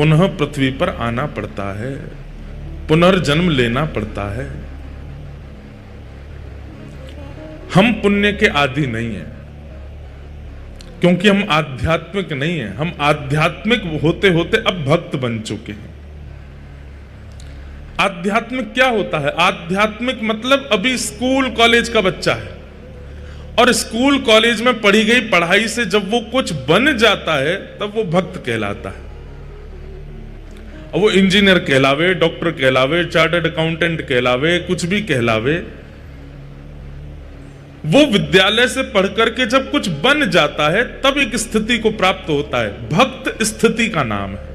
पुनः पृथ्वी पर आना पड़ता है, पुनर्जन्म लेना पड़ता है। हम पुण्य के आदि नहीं हैं, क्योंकि हम आध्यात्मिक नहीं हैं। हम आध्यात्मिक होते होते अब भक्त बन चुके हैं। आध्यात्मिक क्या होता है? आध्यात्मिक मतलब अभी स्कूल कॉलेज का बच्चा है, और स्कूल कॉलेज में पढ़ी गई पढ़ाई से जब वो कुछ बन जाता है तब वो भक्त कहलाता है। अब वो इंजीनियर कहलावे, डॉक्टर कहलावे, चार्टर्ड अकाउंटेंट कहलावे, कुछ भी कहलावे, वो विद्यालय से पढ़ करके जब कुछ बन जाता है तब एक स्थिति को प्राप्त होता है। भक्त स्थिति का नाम है।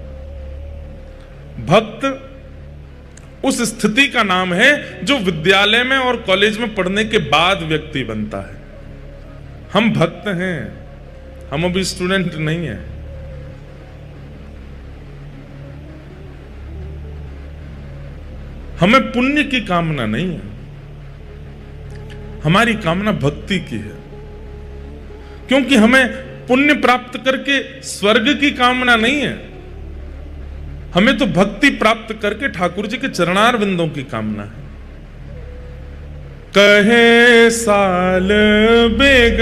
भक्त उस स्थिति का नाम है जो विद्यालय में और कॉलेज में पढ़ने के बाद व्यक्ति बनता है। हम भक्त हैं, हम अभी स्टूडेंट नहीं हैं। हमें पुण्य की कामना नहीं है, हमारी कामना भक्ति की है। क्योंकि हमें पुण्य प्राप्त करके स्वर्ग की कामना नहीं है, हमें तो भक्ति प्राप्त करके ठाकुर जी के चरणार बिंदों की कामना है। कहे साल बेग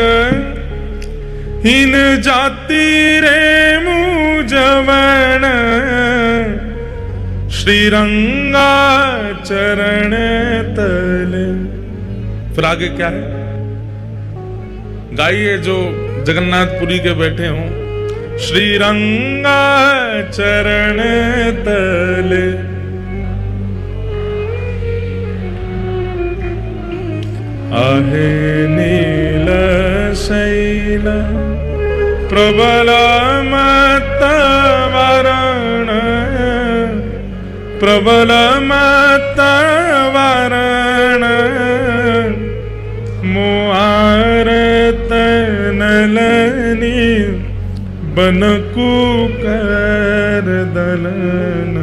हिन जाति रे मुझवन, श्रीरंगा चरण तले। फिर आगे क्या है? गाइए जो जगन्नाथपुरी के बैठे हों। श्रीरंगा चरण तले आहे नील शैल प्रबल मत वरण, प्रबल मत वरण, मुआरत नलनी बनकु कर दलन,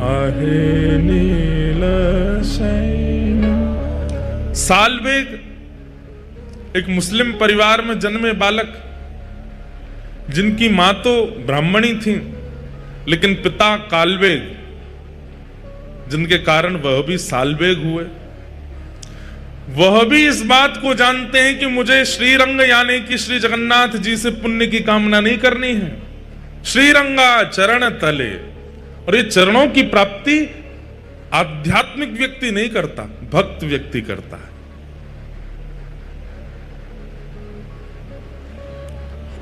आहे नील शैल। सालबेग एक मुस्लिम परिवार में जन्मे बालक, जिनकी मां तो ब्राह्मणी थी लेकिन पिता कालबेग, जिनके कारण वह भी सालबेग हुए। वह भी इस बात को जानते हैं कि मुझे श्रीरंग यानी कि श्री जगन्नाथ जी से पुण्य की कामना नहीं करनी है। श्रीरंगा चरण तले, और ये चरणों की प्राप्ति आध्यात्मिक व्यक्ति नहीं करता, भक्त व्यक्ति करता है।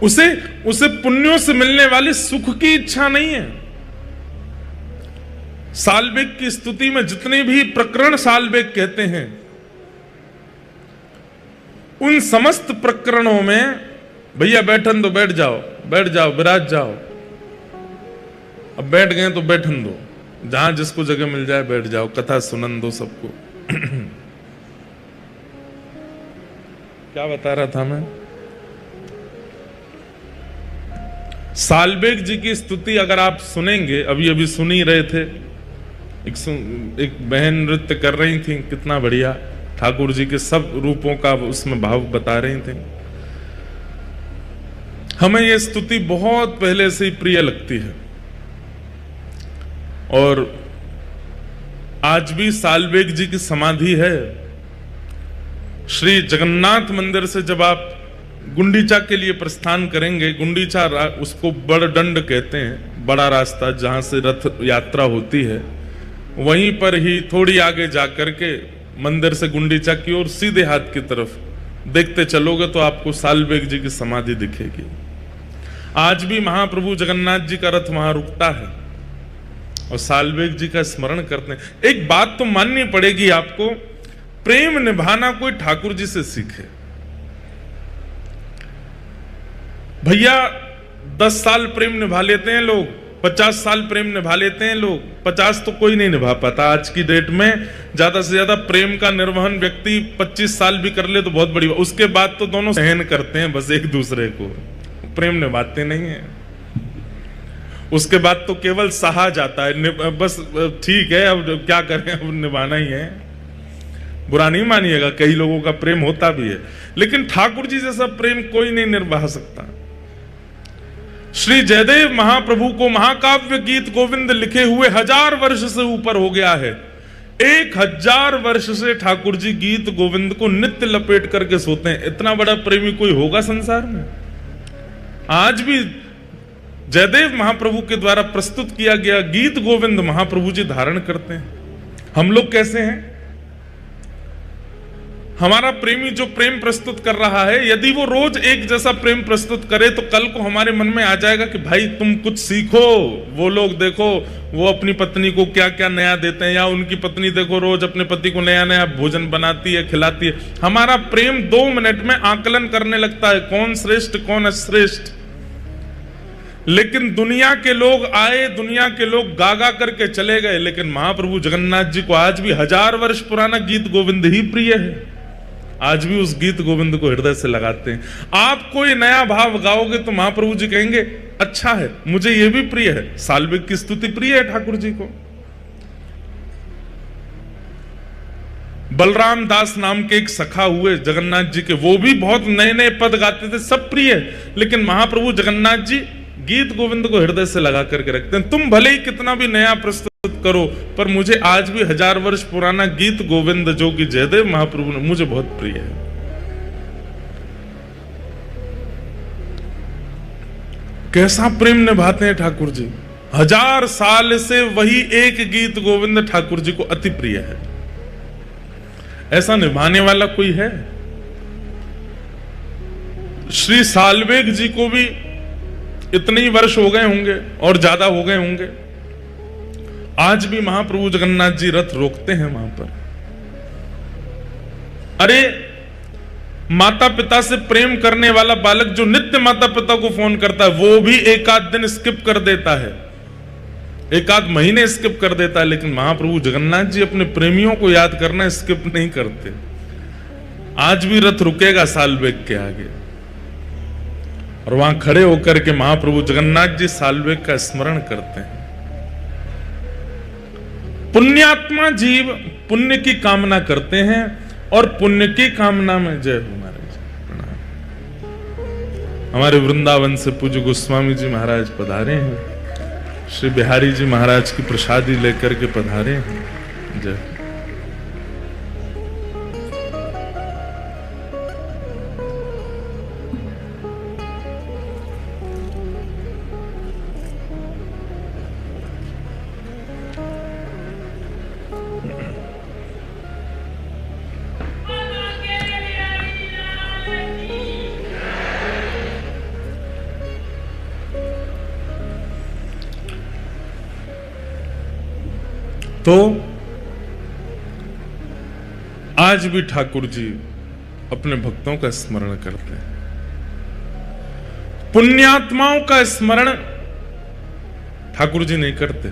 उसे पुण्यों से मिलने वाले सुख की इच्छा नहीं है। सालबेग की स्तुति में जितने भी प्रकरण सालबेग कहते हैं, उन समस्त प्रकरणों में भैया बैठन दो, बैठ जाओ, बैठ जाओ, विराज जाओ। अब बैठ गए तो बैठन दो, जहां जिसको जगह मिल जाए बैठ जाओ, कथा सुनन दो सबको। क्या बता रहा था मैं? सालबेग जी की स्तुति अगर आप सुनेंगे, अभी अभी सुन ही रहे थे, एक बहन नृत्य कर रही थी, कितना बढ़िया, ठाकुर जी के सब रूपों का उसमें भाव बता रहे थे। हमें यह स्तुति बहुत पहले से ही प्रिय लगती है, और आज भी सालबेग जी की समाधि है। श्री जगन्नाथ मंदिर से जब आप गुंडीचा के लिए प्रस्थान करेंगे, गुंडीचा उसको बड़ दंड कहते हैं, बड़ा रास्ता जहां से रथ यात्रा होती है, वहीं पर ही थोड़ी आगे जाकर के मंदिर से गुंडीचा की ओर सीधे हाथ की तरफ देखते चलोगे तो आपको सालबेग जी की समाधि दिखेगी। आज भी महाप्रभु जगन्नाथ जी का रथ वहां रुकता है और सालबेग जी का स्मरण करते हैं। एक बात तो माननी पड़ेगी आपको, प्रेम निभाना कोई ठाकुर जी से सीखे। भैया 10 साल प्रेम निभा लेते हैं लोग, 50 साल प्रेम निभा लेते हैं लोग, 50 तो कोई नहीं निभा पाता। आज की डेट में ज्यादा से ज्यादा प्रेम का निर्वहन व्यक्ति 25 साल भी कर ले तो बहुत बड़ी बात। उसके बाद तो दोनों सहन करते हैं बस एक दूसरे को, प्रेम निभाते नहीं है। उसके बाद तो केवल सहा जाता है, बस ठीक है अब क्या करें, अब निभाना ही है। बुरा नहीं मानिएगा, कई लोगों का प्रेम होता भी है, लेकिन ठाकुर जी जैसा प्रेम कोई नहीं निर्वाह सकता। श्री जयदेव महाप्रभु को महाकाव्य गीत गोविंद लिखे हुए 1000 वर्ष से ऊपर हो गया है। 1000 वर्ष से ठाकुर जी गीत गोविंद को नित्य लपेट करके सोते हैं। इतना बड़ा प्रेमी कोई होगा संसार में? आज भी जयदेव महाप्रभु के द्वारा प्रस्तुत किया गया गीत गोविंद महाप्रभु जी धारण करते हैं। हम लोग कैसे हैं? हमारा प्रेमी जो प्रेम प्रस्तुत कर रहा है, यदि वो रोज एक जैसा प्रेम प्रस्तुत करे तो कल को हमारे मन में आ जाएगा कि भाई तुम कुछ सीखो। वो लोग देखो वो अपनी पत्नी को क्या क्या नया देते हैं, या उनकी पत्नी देखो रोज अपने पति को नया नया भोजन बनाती है, खिलाती है। हमारा प्रेम 2 मिनट में आकलन करने लगता है कौन श्रेष्ठ कौन अश्रेष्ठ। लेकिन दुनिया के लोग आए, दुनिया के लोग गागा करके चले गए, लेकिन महाप्रभु जगन्नाथ जी को आज भी 1000 वर्ष पुराना गीत गोविंद ही प्रिय है। आज भी उस गीत गोविंद को हृदय से लगाते हैं। आप कोई नया भाव गाओगे तो महाप्रभु जी कहेंगे अच्छा है, मुझे यह भी प्रिय है। साल्विक की स्तुति प्रिय है ठाकुर जी को। बलराम दास नाम के एक सखा हुए जगन्नाथ जी के, वो भी बहुत नए नए पद गाते थे, सब प्रिय है। लेकिन महाप्रभु जगन्नाथ जी गीत गोविंद को हृदय से लगा करके रखते हैं। तुम भले ही कितना भी नया प्रस्तुत करो, पर मुझे आज भी 1000 वर्ष पुराना गीत गोविंद जो कि जयदेव महाप्रभु ने, मुझे बहुत प्रिय है। कैसा प्रेम निभाते हैं ठाकुर जी। 1000 साल से वही एक गीत गोविंद ठाकुर जी को अति प्रिय है। ऐसा निभाने वाला कोई है? श्री साल्वेग जी को भी इतने ही वर्ष हो गए होंगे और ज्यादा हो गए होंगे। आज भी महाप्रभु जगन्नाथ जी रथ रोकते हैं वहां पर। अरे माता पिता से प्रेम करने वाला बालक जो नित्य माता पिता को फोन करता है, वो भी एक आध दिन स्किप कर देता है, एक आध महीने स्किप कर देता है। लेकिन महाप्रभु जगन्नाथ जी अपने प्रेमियों को याद करना स्किप नहीं करते। आज भी रथ रुकेगा साल्वेग के आगे, और वहां खड़े होकर के महाप्रभु जगन्नाथ जी साल्वेग का स्मरण करते हैं। पुण्यात्मा जीव पुण्य की कामना करते हैं, और पुण्य की कामना में जय हो महाराज। प्रणाम। हमारे वृंदावन से पूज्य गोस्वामी जी महाराज पधारे हैं, श्री बिहारी जी महाराज की प्रसादी लेकर के पधारे हैं। जय। तो आज भी ठाकुर जी अपने भक्तों का स्मरण करते हैं। पुण्यात्माओं का स्मरण ठाकुर जी नहीं करते।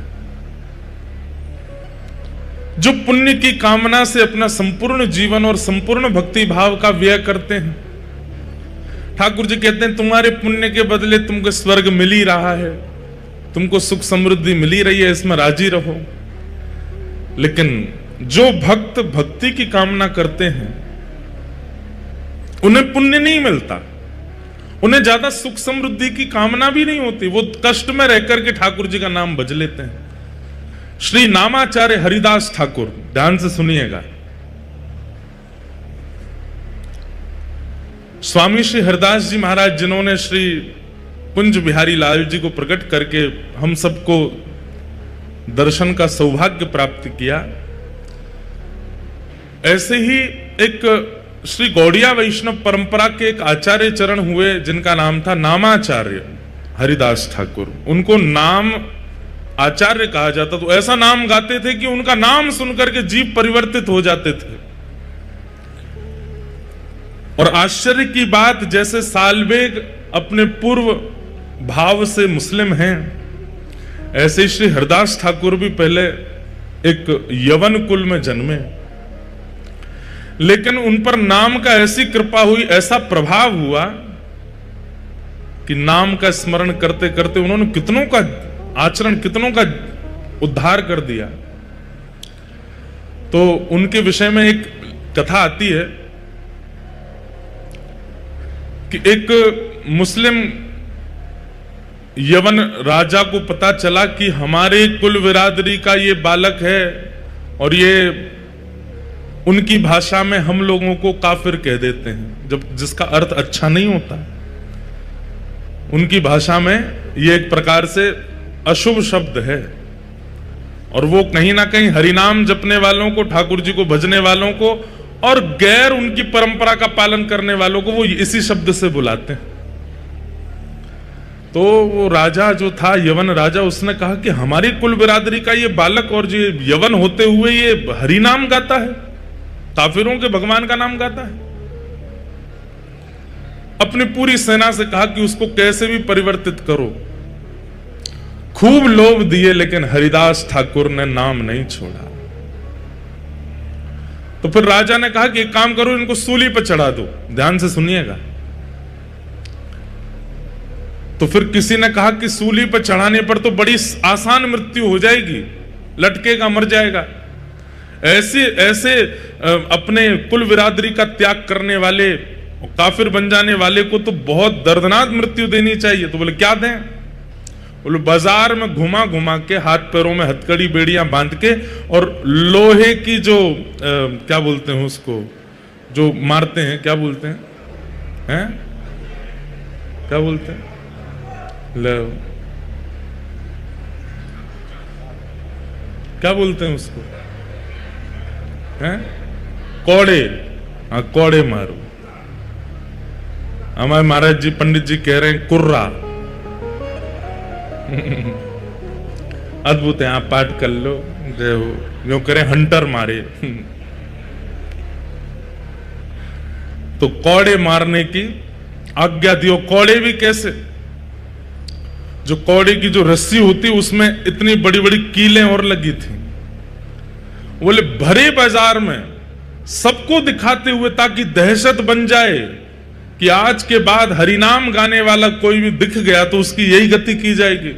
जो पुण्य की कामना से अपना संपूर्ण जीवन और संपूर्ण भक्ति भाव का व्यय करते हैं, ठाकुर जी कहते हैं तुम्हारे पुण्य के बदले तुमको स्वर्ग मिल ही रहा है, तुमको सुख समृद्धि मिल ही रही है, इसमें राजी रहो। लेकिन जो भक्त भक्ति की कामना करते हैं उन्हें पुण्य नहीं मिलता, उन्हें ज्यादा सुख समृद्धि की कामना भी नहीं होती। वो कष्ट में रहकर के ठाकुर जी का नाम भज लेते हैं। श्री नामाचार्य हरिदास ठाकुर, ध्यान से सुनिएगा, स्वामी श्री हरिदास जी महाराज जिन्होंने श्री कुंज बिहारी लाल जी को प्रकट करके हम सबको दर्शन का सौभाग्य प्राप्त किया, ऐसे ही एक श्री गौड़िया वैष्णव परंपरा के एक आचार्य चरण हुए जिनका नाम था नामाचार्य हरिदास ठाकुर। उनको नाम आचार्य कहा जाता, तो ऐसा नाम गाते थे कि उनका नाम सुनकर के जीव परिवर्तित हो जाते थे। और आश्चर्य की बात, जैसे साल्वेग अपने पूर्व भाव से मुस्लिम हैं, ऐसे ही श्री हरदास ठाकुर भी पहले एक यवन कुल में जन्मे, लेकिन उन पर नाम का ऐसी कृपा हुई, ऐसा प्रभाव हुआ कि नाम का स्मरण करते करते उन्होंने कितनों का आचरण, कितनों का उद्धार कर दिया। तो उनके विषय में एक कथा आती है कि एक मुस्लिम यवन राजा को पता चला कि हमारे कुल बिरादरी का ये बालक है और ये उनकी भाषा में हम लोगों को काफिर कह देते हैं, जब जिसका अर्थ अच्छा नहीं होता, उनकी भाषा में ये एक प्रकार से अशुभ शब्द है। और वो कहीं ना कहीं हरिनाम जपने वालों को, ठाकुर जी को भजने वालों को और गैर उनकी परंपरा का पालन करने वालों को वो इसी शब्द से बुलाते हैं। तो वो राजा जो था, यवन राजा, उसने कहा कि हमारी कुल बिरादरी का ये बालक और जो यवन होते हुए ये हरिनाम गाता है, काफिरों के भगवान का नाम गाता है। अपनी पूरी सेना से कहा कि उसको कैसे भी परिवर्तित करो। खूब लोभ दिए लेकिन हरिदास ठाकुर ने नाम नहीं छोड़ा। तो फिर राजा ने कहा कि एक काम करो, इनको सूली पर चढ़ा दो। ध्यान से सुनिएगा। तो फिर किसी ने कहा कि सूली पर चढ़ाने पर तो बड़ी आसान मृत्यु हो जाएगी, लटकेगा, मर जाएगा। ऐसे अपने कुल बिरादरी का त्याग करने वाले, काफिर बन जाने वाले को तो बहुत दर्दनाक मृत्यु देनी चाहिए। तो बोले क्या दें? बोले बाजार में घुमा घुमा के, हाथ पैरों में हथकड़ी बेड़ियां बांध के, और लोहे की जो क्या बोलते हैं उसको, जो मारते हैं, क्या बोलते हैं, क्या बोलते हैं, क्या बोलते हैं उसको, कौड़े। हाँ, कौड़े मारो। हमारे महाराज जी, पंडित जी कह रहे हैं कुर्रा। अद्भुत है, आप पाठ कर लो, जय हो। जो करें हंटर मारे। तो कौड़े मारने की आज्ञा दियो। कौड़े भी कैसे? जो कौड़े की जो रस्सी होती उसमें इतनी बड़ी बड़ी कीलें और लगी थी। बोले भरे बाजार में सबको दिखाते हुए, ताकि दहशत बन जाए कि आज के बाद हरिनाम गाने वाला कोई भी दिख गया तो उसकी यही गति की जाएगी।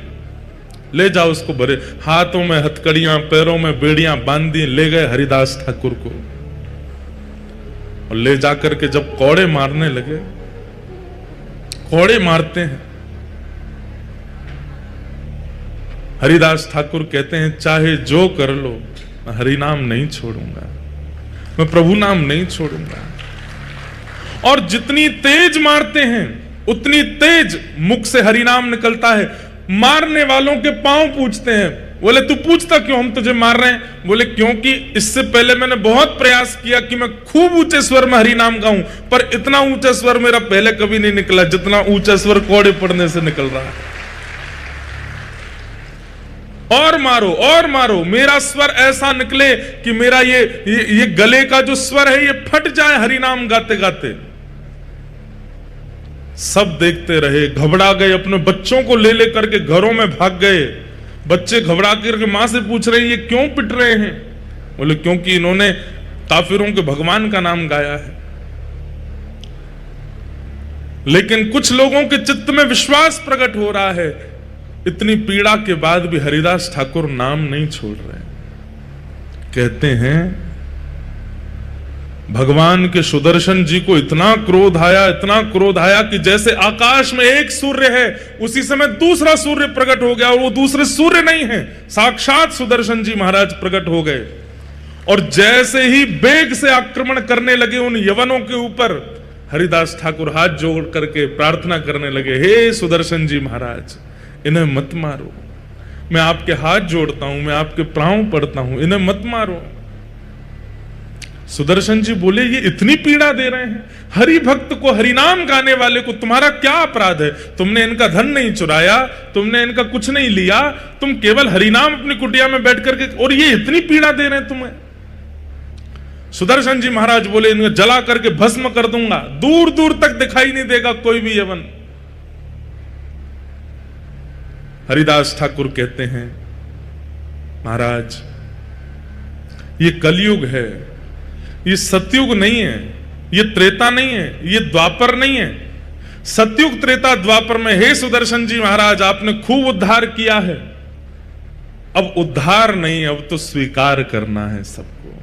ले जाओ उसको, भरे हाथों में हथकड़ियां, पैरों में बेड़ियां बांधी, ले गए हरिदास ठाकुर को। और ले जाकर के जब कौड़े मारने लगे, कौड़े मारते हैं, हरिदास ठाकुर कहते हैं चाहे जो कर लो, मैं हरिनाम नहीं छोड़ूंगा, मैं प्रभु नाम नहीं छोड़ूंगा। और जितनी तेज मारते हैं उतनी तेज मुख से हरिनाम निकलता है। मारने वालों के पांव पूछते हैं। बोले तू पूछता क्यों, हम तुझे मार रहे हैं? बोले क्योंकि इससे पहले मैंने बहुत प्रयास किया कि मैं खूब ऊंचे स्वर में हरिनाम गाऊं, पर इतना ऊंचा स्वर मेरा पहले कभी नहीं निकला जितना ऊंचा स्वर कौड़े पड़ने से निकल रहा है। और मारो, मेरा स्वर ऐसा निकले कि मेरा ये गले का जो स्वर है ये फट जाए हरिनाम गाते गाते। सब देखते रहे, घबरा गए, अपने बच्चों को ले लेकर के घरों में भाग गए। बच्चे घबरा करके मां से पूछ रहे हैं ये क्यों पिट रहे हैं? बोले क्योंकि इन्होंने काफिरों के भगवान का नाम गाया है। लेकिन कुछ लोगों के चित्त में विश्वास प्रकट हो रहा है। इतनी पीड़ा के बाद भी हरिदास ठाकुर नाम नहीं छोड़ रहे। कहते हैं भगवान के सुदर्शन जी को इतना क्रोध आया कि जैसे आकाश में एक सूर्य है उसी समय दूसरा सूर्य प्रकट हो गया, और वो दूसरे सूर्य नहीं है, साक्षात सुदर्शन जी महाराज प्रकट हो गए। और जैसे ही वेग से आक्रमण करने लगे उन यवनों के ऊपर, हरिदास ठाकुर हाथ जोड़ करके प्रार्थना करने लगे, हे सुदर्शन जी महाराज, इन्हें मत मारो, मैं आपके हाथ जोड़ता हूं, मैं आपके पांव पड़ता हूं, इन्हें मत मारो। सुदर्शन जी बोले ये इतनी पीड़ा दे रहे हैं, हरि भक्त को, हरिनाम गाने वाले को तुम्हारा क्या अपराध है? तुमने इनका धन नहीं चुराया, तुमने इनका कुछ नहीं लिया, तुम केवल हरिनाम अपनी कुटिया में बैठ करके, और ये इतनी पीड़ा दे रहे हैं तुम्हें। सुदर्शन जी महाराज बोले इन्हें जला करके भस्म कर दूंगा, दूर दूर तक दिखाई नहीं देगा कोई भी यवन। हरिदास ठाकुर कहते हैं महाराज ये कलयुग है, ये सतयुग नहीं है, ये त्रेता नहीं है, ये द्वापर नहीं है। सतयुग त्रेता द्वापर में हे सुदर्शन जी महाराज आपने खूब उद्धार किया है, अब उद्धार नहीं, अब तो स्वीकार करना है सबको।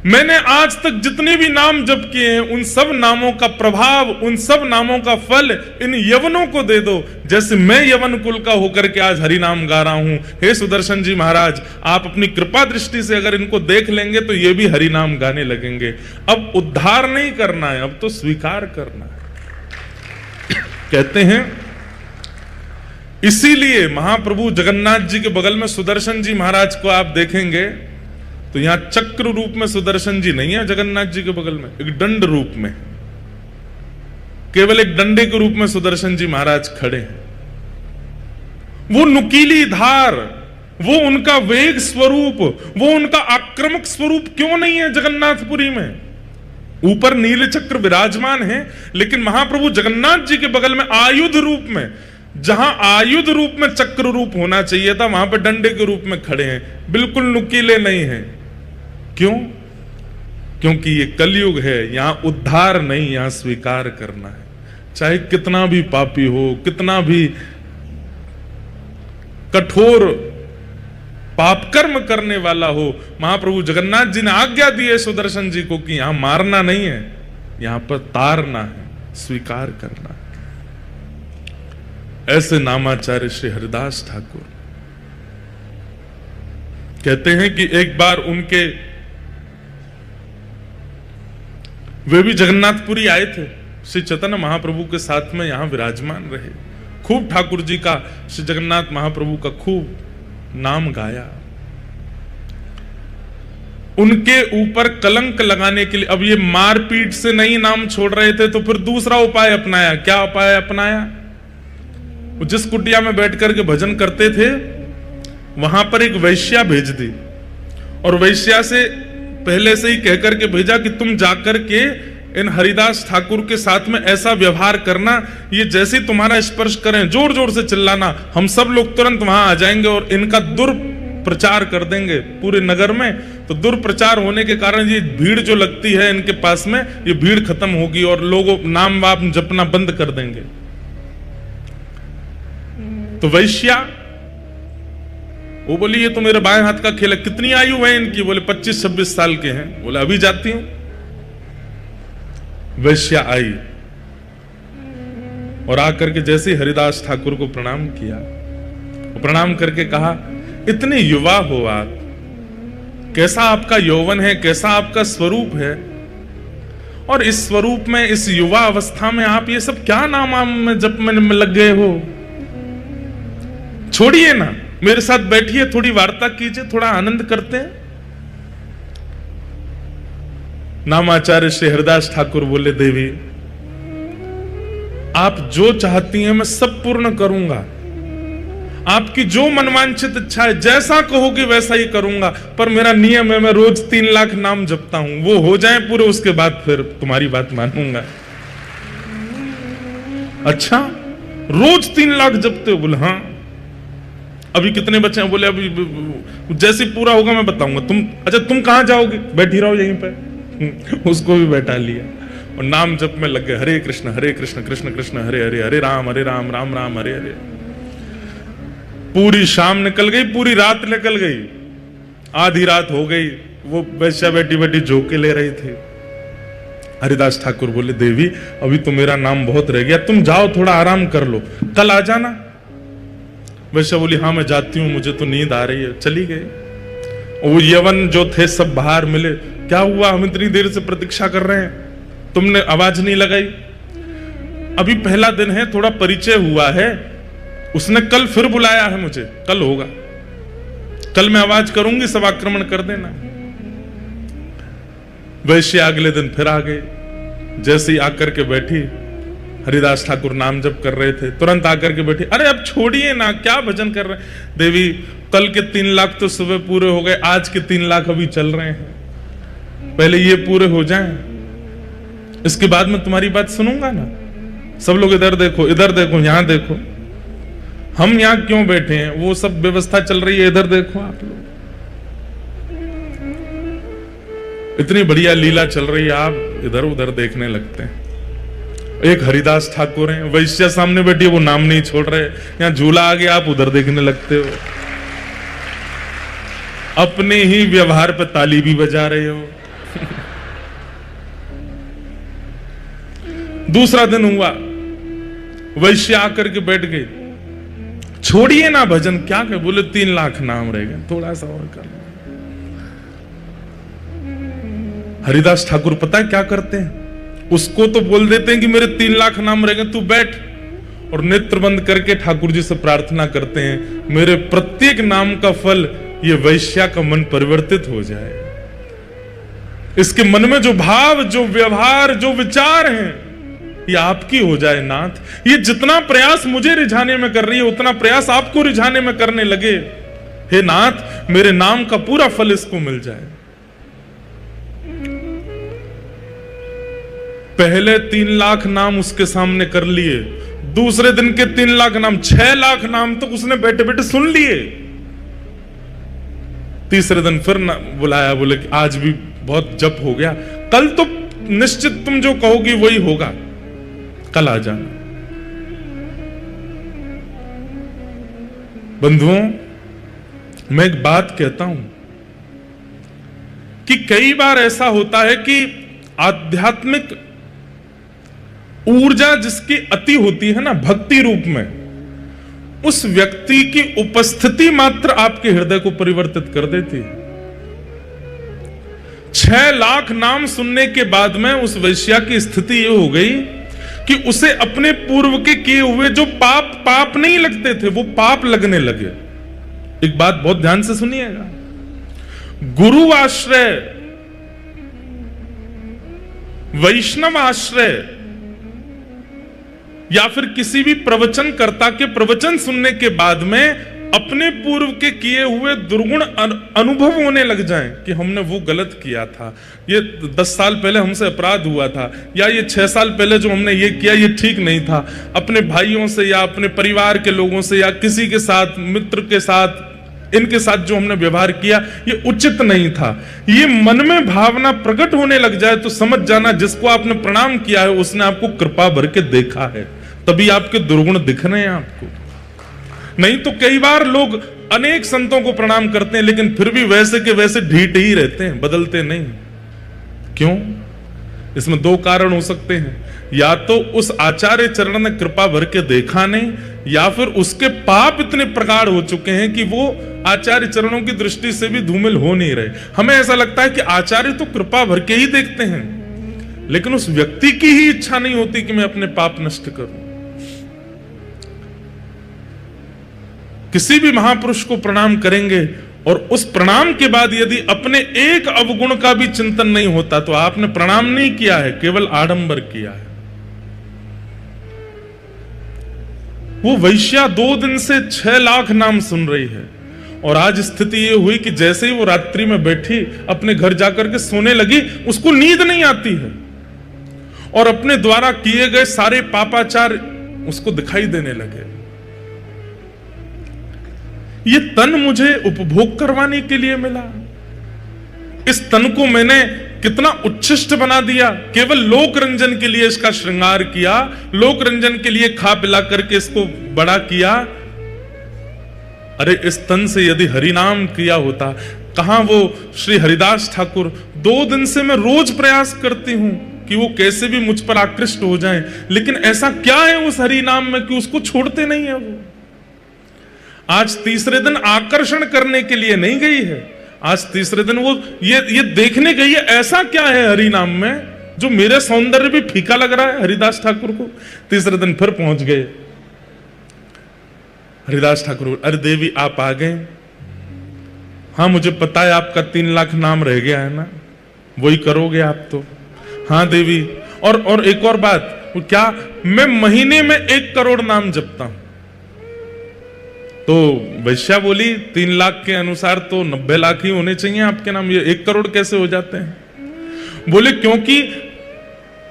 मैंने आज तक जितने भी नाम जप किए हैं उन सब नामों का प्रभाव, उन सब नामों का फल इन यवनों को दे दो, जैसे मैं यवन कुल का होकर के आज हरि नाम गा रहा हूं। हे सुदर्शन जी महाराज, आप अपनी कृपा दृष्टि से अगर इनको देख लेंगे तो ये भी हरि नाम गाने लगेंगे। अब उद्धार नहीं करना है, अब तो स्वीकार करना है। कहते हैं इसीलिए महाप्रभु जगन्नाथ जी के बगल में सुदर्शन जी महाराज को आप देखेंगे तो यहां चक्र रूप में सुदर्शन जी नहीं है, जगन्नाथ जी के बगल में एक दंड रूप में, केवल एक डंडे के रूप में सुदर्शन जी महाराज खड़े हैं। वो नुकीली धार, वो उनका वेग स्वरूप, वो उनका आक्रामक स्वरूप क्यों नहीं है जगन्नाथपुरी में? ऊपर नील चक्र विराजमान है, लेकिन महाप्रभु जगन्नाथ जी के बगल में आयुध रूप में, जहां आयुध रूप में चक्र रूप होना चाहिए था, वहां पर डंडे के रूप में खड़े हैं, बिल्कुल नुकीले नहीं हैं। क्यों? क्योंकि ये कलयुग है, यहां उद्धार नहीं, यहां स्वीकार करना है। चाहे कितना भी पापी हो, कितना भी कठोर पाप कर्म करने वाला हो, महाप्रभु जगन्नाथ जी ने आज्ञा दी है सुदर्शन जी को कि यहां मारना नहीं है, यहां पर तारना है, स्वीकार करना है। ऐसे नामाचार्य श्री हरिदास ठाकुर कहते हैं कि एक बार उनके वे भी जगन्नाथपुरी आए थे, श्री चैतन्य महाप्रभु के साथ में यहां विराजमान रहे, खूब ठाकुर जी का, श्री जगन्नाथ महाप्रभु का खूब नाम गाया। उनके ऊपर कलंक लगाने के लिए, अब ये मारपीट से नहीं नाम छोड़ रहे थे तो फिर दूसरा उपाय अपनाया। क्या उपाय अपनाया? जिस कुटिया में बैठ करके भजन करते थे वहां पर एक वैश्या भेज दी, और वैश्या से पहले से ही कहकर के भेजा कि तुम जाकर के इन हरिदास ठाकुर के साथ में ऐसा व्यवहार करना, ये जैसे तुम्हारा स्पर्श करें जोर जोर से चिल्लाना, हम सब लोग तुरंत वहां आ जाएंगे और इनका दुर्प्रचार कर देंगे पूरे नगर में। तो दुर्प्रचार होने के कारण ये भीड़ जो लगती है इनके पास में, ये भीड़ खत्म होगी और लोगों नाम वाप जपना बंद कर देंगे। तो वैश्या वो बोली ये तो मेरे बाएं हाथ का खेल है। कितनी आयु है इनकी? बोले 25-26 साल के हैं। बोले अभी जाती हूं। वैश्या आई और आकर के जैसे हरिदास ठाकुर को प्रणाम किया, प्रणाम करके कहा इतने युवा हो आप, कैसा आपका यौवन है, कैसा आपका स्वरूप है, और इस स्वरूप में, इस युवा अवस्था में आप ये सब क्या नाम में जप में लग गए हो? छोड़िए ना, मेरे साथ बैठिए, थोड़ी वार्ता कीजिए, थोड़ा आनंद करते हैं। नामाचार्य श्री हरिदास ठाकुर बोले देवी आप जो चाहती हैं मैं सब पूर्ण करूंगा, आपकी जो मनवांछित इच्छा है जैसा कहोगे वैसा ही करूंगा, पर मेरा नियम है मैं रोज 3 लाख नाम जपता हूं, वो हो जाए पूरे, उसके बाद फिर तुम्हारी बात मानूंगा। अच्छा रोज 3 लाख जपते हो? बोले हाँ। अभी कितने बच्चे हैं? बोले अभी जैसे पूरा होगा मैं बताऊंगा। तुम अच्छा तुम कहां जाओगे? बैठी रहो यहीं पे। उसको भी बैठा लिया और नाम जप में लग गए, हरे कृष्ण कृष्ण कृष्ण हरे हरे, हरे राम राम राम हरे हरे। पूरी शाम निकल गई, पूरी रात निकल गई, आधी रात हो गई, वो वैश्या बैठी बैठी झोंके ले रही थी। हरिदास ठाकुर बोले देवी अभी तो मेरा नाम बहुत रह गया, तुम जाओ थोड़ा आराम कर लो, कल आ जाना। वैश्या बोली हाँ मैं जाती हूँ, मुझे तो नींद आ रही है। चली गई। वो यवन जो थे सब बाहर मिले, क्या हुआ, हम इतनी देर से प्रतीक्षा कर रहे हैं, तुमने आवाज नहीं लगाई। अभी पहला दिन है, थोड़ा परिचय हुआ है, उसने कल फिर बुलाया है मुझे, कल होगा, कल मैं आवाज करूंगी, सब आक्रमण कर देना। वैश्या अगले दिन फिर आ गए, जैसे ही आकर के बैठी, हरिदास ठाकुर नाम जप कर रहे थे, तुरंत आकर के बैठी, अरे अब छोड़िए ना, क्या भजन कर रहे हैं? देवी कल के 3 लाख तो सुबह पूरे हो गए, आज के 3 लाख अभी चल रहे हैं, पहले ये पूरे हो जाएं, इसके बाद मैं तुम्हारी बात सुनूंगा ना। सब लोग इधर देखो, इधर देखो, यहां देखो, हम यहां क्यों बैठे हैं, वो सब व्यवस्था चल रही है, इधर देखो आप लोग, इतनी बढ़िया लीला चल रही है, आप इधर उधर देखने लगते हैं। एक हरिदास ठाकुर हैं, वैश्या सामने बैठी है, वो नाम नहीं छोड़ रहे, यहां झूला आ गया, आप उधर देखने लगते हो, अपने ही व्यवहार पे ताली भी बजा रहे हो। दूसरा दिन हुआ, वैश्य आकर के बैठ गए, छोड़िए ना भजन, क्या कहे? बोले 3 लाख नाम रह गए, थोड़ा सा और कर। हरिदास ठाकुर पता है क्या करते हैं? उसको तो बोल देते हैं कि मेरे 3 लाख नाम रह गए, तू बैठ, और नेत्र बंद करके ठाकुर जी से प्रार्थना करते हैं, मेरे प्रत्येक नाम का फल ये वैश्या का मन परिवर्तित हो जाए, इसके मन में जो भाव, जो व्यवहार, जो विचार हैं, ये आपकी हो जाए नाथ। ये जितना प्रयास मुझे रिझाने में कर रही है, उतना प्रयास आपको रिझाने में करने लगे। हे नाथ, मेरे नाम का पूरा फल इसको मिल जाए। पहले 3 लाख नाम उसके सामने कर लिए, दूसरे दिन के 3 लाख नाम, 6 लाख नाम तो उसने बैठे बैठे सुन लिए। तीसरे दिन फिर बुलाया, बोले कि आज भी बहुत जप हो गया, कल तो निश्चित तुम जो कहोगी वही होगा, कल आ जाना। बंधुओं, मैं एक बात कहता हूं कि कई बार ऐसा होता है कि आध्यात्मिक ऊर्जा जिसकी अति होती है ना, भक्ति रूप में, उस व्यक्ति की उपस्थिति मात्र आपके हृदय को परिवर्तित कर देती है। 6 लाख नाम सुनने के बाद में उस वैश्या की स्थिति ये हो गई कि उसे अपने पूर्व के किए हुए जो पाप नहीं लगते थे, वो पाप लगने लगे। एक बात बहुत ध्यान से सुनिएगा, गुरु आश्रय, वैष्णव आश्रय, या फिर किसी भी प्रवचनकर्ता के प्रवचन सुनने के बाद में अपने पूर्व के किए हुए दुर्गुण अनुभव होने लग जाएं कि हमने वो गलत किया था, ये 10 साल पहले हमसे अपराध हुआ था, या ये 6 साल पहले जो हमने ये किया ये ठीक नहीं था, अपने भाइयों से या अपने परिवार के लोगों से या किसी के साथ, मित्र के साथ, इनके साथ जो हमने व्यवहार किया ये उचित नहीं था। ये मन में भावना प्रकट होने लग जाए तो समझ जाना जिसको आपने प्रणाम किया है उसने आपको कृपा भर के देखा है, तभी आपके दुर्गुण दिख रहे हैं आपको। नहीं तो कई बार लोग अनेक संतों को प्रणाम करते हैं लेकिन फिर भी वैसे के वैसे ढीठ ही रहते हैं, बदलते नहीं। क्यों? इसमें 2 कारण हो सकते हैं, या तो उस आचार्य चरण ने कृपा भर के देखा नहीं, या फिर उसके पाप इतने प्रगाढ़ हो चुके हैं कि वो आचार्य चरणों की दृष्टि से भी धूमिल हो नहीं रहे। हमें ऐसा लगता है कि आचार्य तो कृपा भर के ही देखते हैं, लेकिन उस व्यक्ति की ही इच्छा नहीं होती कि मैं अपने पाप नष्ट करूं। किसी भी महापुरुष को प्रणाम करेंगे और उस प्रणाम के बाद यदि अपने एक अवगुण का भी चिंतन नहीं होता तो आपने प्रणाम नहीं किया है, केवल आडंबर किया है। वो वैश्या 2 दिन से 6 लाख नाम सुन रही है और आज स्थिति ये हुई कि जैसे ही वो रात्रि में बैठी अपने घर जाकर के सोने लगी, उसको नींद नहीं आती है और अपने द्वारा किए गए सारे पापाचार उसको दिखाई देने लगे। ये तन मुझे उपभोग करवाने के लिए मिला, इस तन को मैंने कितना उच्छिष्ट बना दिया, केवल लोक रंजन के लिए इसका श्रृंगार किया, लोक रंजन के लिए खा पिला करके इसको बड़ा किया। अरे इस तन से यदि हरिनाम किया होता, कहां वो श्री हरिदास ठाकुर 2 दिन से मैं रोज प्रयास करती हूं कि वो कैसे भी मुझ पर आकृष्ट हो जाएं, लेकिन ऐसा क्या है उस हरिनाम में कि उसको छोड़ते नहीं है वो। आज तीसरे दिन आकर्षण करने के लिए नहीं गई है, आज तीसरे दिन वो ये देखने गई है ऐसा क्या है हरि नाम में जो मेरे सौंदर्य भी फीका लग रहा है हरिदास ठाकुर को। तीसरे दिन फिर पहुंच गए। हरिदास ठाकुर, अरे देवी आप आ गए? हाँ मुझे पता है आपका 3 लाख नाम रह गया है ना, वही करोगे आप तो। हाँ देवी, और एक और बात, वो क्या, मैं महीने में 1 करोड़ नाम जपता हूं। तो वैश्या बोली 3 लाख के अनुसार तो 90 लाख ही होने चाहिए आपके नाम, ये 1 करोड़ कैसे हो जाते हैं? बोले क्योंकि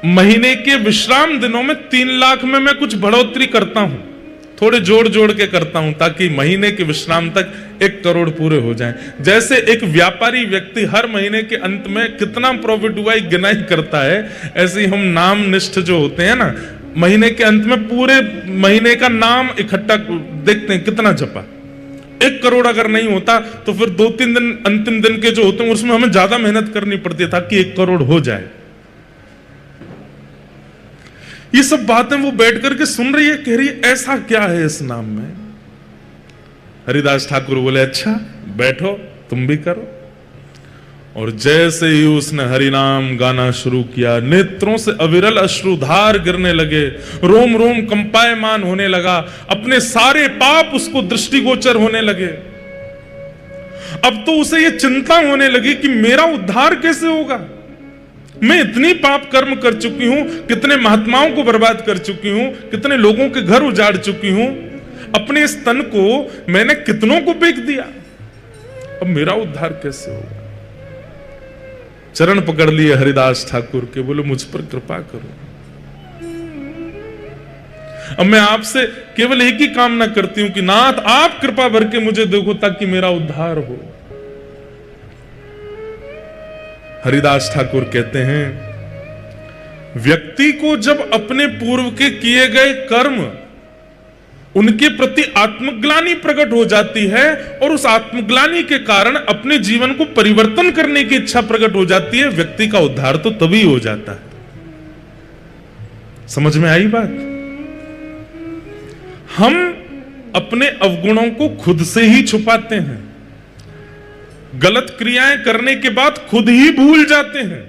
महीने के विश्राम दिनों में 3 लाख में मैं कुछ बढ़ोतरी करता हूं, थोड़े जोड़ जोड़ के करता हूं ताकि महीने के विश्राम तक 1 करोड़ पूरे हो जाएं। जैसे एक व्यापारी व्यक्ति हर महीने के अंत में कितना प्रॉफिट हुआ गिनाई करता है, ऐसे ही हम नाम निष्ठ जो होते हैं ना, महीने के अंत में पूरे महीने का नाम इकट्ठा देखते हैं कितना जपा। 1 करोड़ अगर नहीं होता तो फिर 2-3 दिन अंतिम दिन के जो होते हैं उसमें हमें ज्यादा मेहनत करनी पड़ती है ताकि 1 करोड़ हो जाए। ये सब बातें वो बैठ करके सुन रही है, कह रही है ऐसा क्या है इस नाम में। हरिदास ठाकुर बोले अच्छा बैठो तुम भी करो। और जैसे ही उसने हरि नाम गाना शुरू किया, नेत्रों से अविरल अश्रुधार गिरने लगे, रोम रोम कंपायमान होने लगा, अपने सारे पाप उसको दृष्टिगोचर होने लगे। अब तो उसे ये चिंता होने लगी कि मेरा उद्धार कैसे होगा। मैं इतनी पाप कर्म कर चुकी हूं, कितने महात्माओं को बर्बाद कर चुकी हूं, कितने लोगों के घर उजाड़ चुकी हूं, अपने इस तन को मैंने कितनों को बेच दिया, अब मेरा उद्धार कैसे होगा। चरण पकड़ लिए हरिदास ठाकुर के, बोले मुझ पर कृपा करो। अब मैं आपसे केवल एक ही कामना करती हूं कि नाथ आप कृपा भर के मुझे देखो ताकि मेरा उद्धार हो। हरिदास ठाकुर कहते हैं व्यक्ति को जब अपने पूर्व के किए गए कर्म उनके प्रति आत्मग्लानि प्रकट हो जाती है और उस आत्मग्लानि के कारण अपने जीवन को परिवर्तन करने की इच्छा प्रकट हो जाती है, व्यक्ति का उद्धार तो तभी हो जाता है। समझ में आई बात। हम अपने अवगुणों को खुद से ही छुपाते हैं, गलत क्रियाएं करने के बाद खुद ही भूल जाते हैं,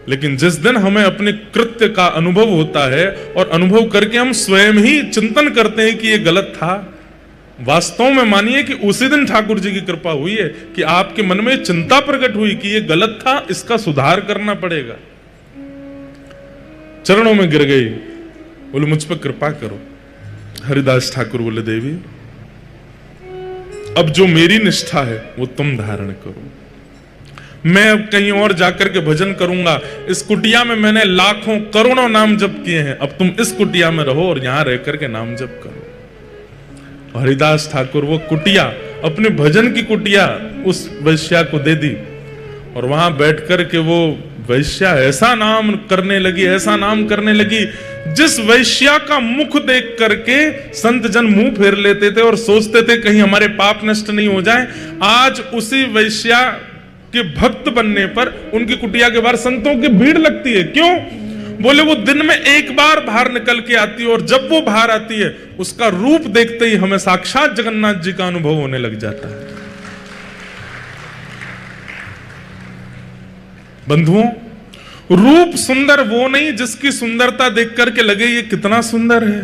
लेकिन जिस दिन हमें अपने कृत्य का अनुभव होता है और अनुभव करके हम स्वयं ही चिंतन करते हैं कि यह गलत था, वास्तव में मानिए कि उसी दिन ठाकुर जी की कृपा हुई है कि आपके मन में चिंता प्रकट हुई कि यह गलत था, इसका सुधार करना पड़ेगा। चरणों में गिर गई, बोले मुझ पर कृपा करो। हरिदास ठाकुर बोले देवी अब जो मेरी निष्ठा है वो तुम धारण करो, मैं अब कहीं और जाकर के भजन करूंगा। इस कुटिया में मैंने लाखों करोड़ों नाम जप किए हैं, अब तुम इस कुटिया में रहो और यहां रह करके नाम जप करो। हरिदास ठाकुर वो कुटिया, अपने भजन की कुटिया उस वैश्या को दे दी और वहां बैठ करके वो वैश्या ऐसा नाम करने लगी, ऐसा नाम करने लगी, जिस वैश्या का मुख देख करके संत जन मुंह फेर लेते थे और सोचते थे कहीं हमारे पाप नष्ट नहीं हो जाए। आज उसी वैश्या के भक्त बनने पर उनकी कुटिया के बाहर संतों की भीड़ लगती है। क्यों? बोले वो दिन में एक बार बाहर निकल के आती है और जब वो बाहर आती है उसका रूप देखते ही हमें साक्षात जगन्नाथ जी का अनुभव होने लग जाता है। बंधुओं, रूप सुंदर वो नहीं जिसकी सुंदरता देख करके लगे ये कितना सुंदर है,